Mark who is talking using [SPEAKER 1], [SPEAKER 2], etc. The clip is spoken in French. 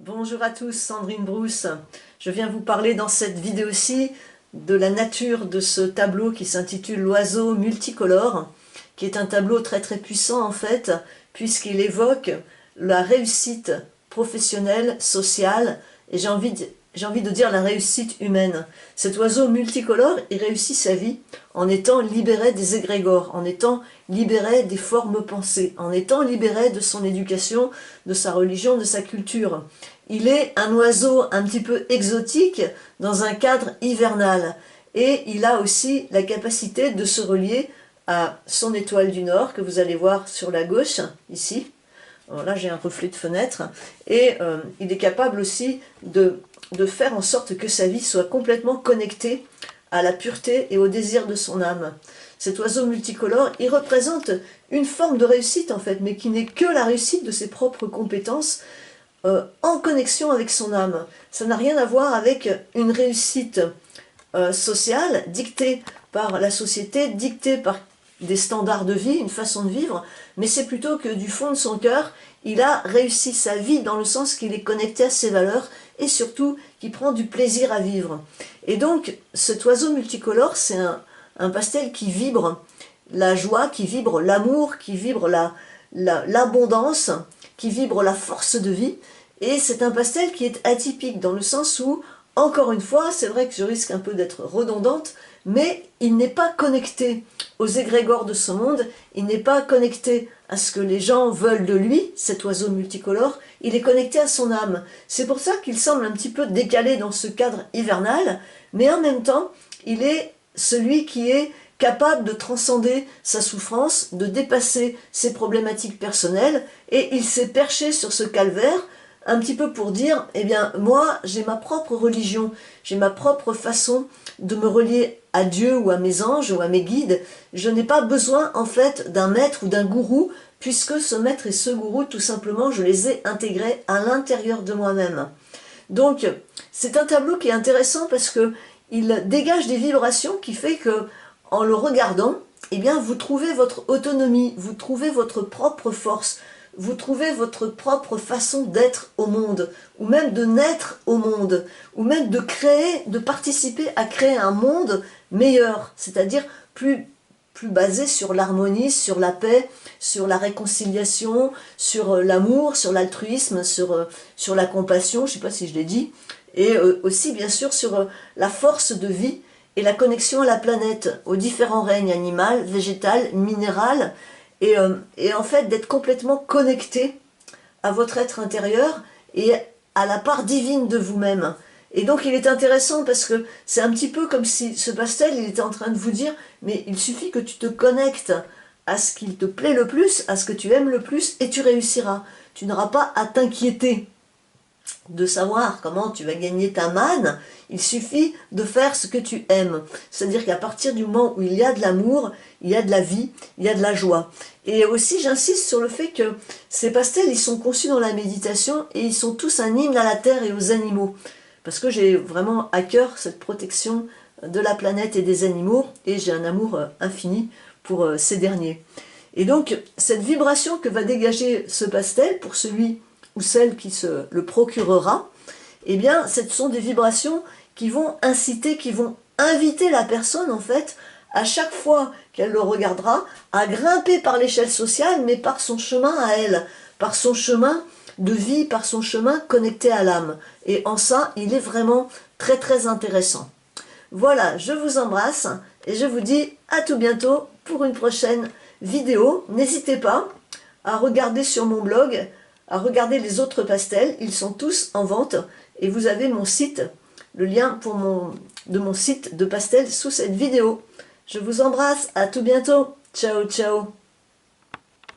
[SPEAKER 1] Bonjour à tous, Sandrine Brousse. Je viens vous parler dans cette vidéo-ci de la nature de ce tableau qui s'intitule L'oiseau multicolore, qui est un tableau très puissant en fait, puisqu'il évoque la réussite professionnelle, sociale, et j'ai envie de dire la réussite humaine. Cet oiseau multicolore, il réussit sa vie en étant libéré des égrégores, en étant libéré des formes pensées, en étant libéré de son éducation, de sa religion, de sa culture. Il est un oiseau un petit peu exotique dans un cadre hivernal, et il a aussi la capacité de se relier à son étoile du Nord, que vous allez voir sur la gauche, ici. Alors là j'ai un reflet de fenêtre, et il est capable aussi de faire en sorte que sa vie soit complètement connectée à la pureté et au désir de son âme. Cet oiseau multicolore, il représente une forme de réussite en fait, mais qui n'est que la réussite de ses propres compétences en connexion avec son âme. Ça n'a rien à voir avec une réussite sociale dictée par la société, dictée par des standards de vie, une façon de vivre, mais c'est plutôt que du fond de son cœur, il a réussi sa vie dans le sens qu'il est connecté à ses valeurs et surtout qu'il prend du plaisir à vivre. Et donc cet oiseau multicolore, c'est un pastel qui vibre la joie, qui vibre l'amour, qui vibre l'abondance, qui vibre la force de vie, et c'est un pastel qui est atypique dans le sens où, encore une fois, c'est vrai que je risque un peu d'être redondante, mais il n'est pas connecté aux égrégores de ce monde, il n'est pas connecté à ce que les gens veulent de lui, cet oiseau multicolore, il est connecté à son âme. C'est pour ça qu'il semble un petit peu décalé dans ce cadre hivernal, mais en même temps, il est celui qui est capable de transcender sa souffrance, de dépasser ses problématiques personnelles, et il s'est perché sur ce calvaire, un petit peu pour dire, eh bien, moi, j'ai ma propre religion, j'ai ma propre façon de me relier à Dieu ou à mes anges ou à mes guides. Je n'ai pas besoin, en fait, d'un maître ou d'un gourou, puisque ce maître et ce gourou, tout simplement, je les ai intégrés à l'intérieur de moi-même. Donc, c'est un tableau qui est intéressant parce que il dégage des vibrations qui fait que, en le regardant, eh bien, vous trouvez votre autonomie, vous trouvez votre propre force, vous trouvez votre propre façon d'être au monde, ou même de naître au monde, ou même de créer, de participer à créer un monde meilleur, c'est-à-dire plus basé sur l'harmonie, sur la paix, sur la réconciliation, sur l'amour, sur l'altruisme, sur la compassion, je ne sais pas si je l'ai dit, et aussi bien sûr sur la force de vie et la connexion à la planète, aux différents règnes animal, végétal, minéral, et en fait d'être complètement connecté à votre être intérieur et à la part divine de vous-même. Et donc il est intéressant parce que c'est un petit peu comme si ce pastel, il était en train de vous dire, mais il suffit que tu te connectes à ce qui te plaît le plus, à ce que tu aimes le plus, et tu réussiras. Tu n'auras pas à t'inquiéter de savoir comment tu vas gagner ta manne, il suffit de faire ce que tu aimes. C'est-à-dire qu'à partir du moment où il y a de l'amour, il y a de la vie, il y a de la joie. Et aussi, j'insiste sur le fait que ces pastels, ils sont conçus dans la méditation et ils sont tous un hymne à la terre et aux animaux. Parce que j'ai vraiment à cœur cette protection de la planète et des animaux, et j'ai un amour infini pour ces derniers. Et donc, cette vibration que va dégager ce pastel, pour celui ou celle qui se le procurera, eh bien, ce sont des vibrations qui vont inciter, qui vont inviter la personne, en fait, à chaque fois qu'elle le regardera, à grimper par l'échelle sociale, mais par son chemin à elle, par son chemin de vie, par son chemin connecté à l'âme. Et en ça, il est vraiment très intéressant. Voilà, je vous embrasse et je vous dis à tout bientôt pour une prochaine vidéo. N'hésitez pas à regarder sur mon blog, à regarder les autres pastels, ils sont tous en vente et vous avez mon site, le lien de mon site de pastel sous cette vidéo. Je vous embrasse, à tout bientôt, ciao ciao.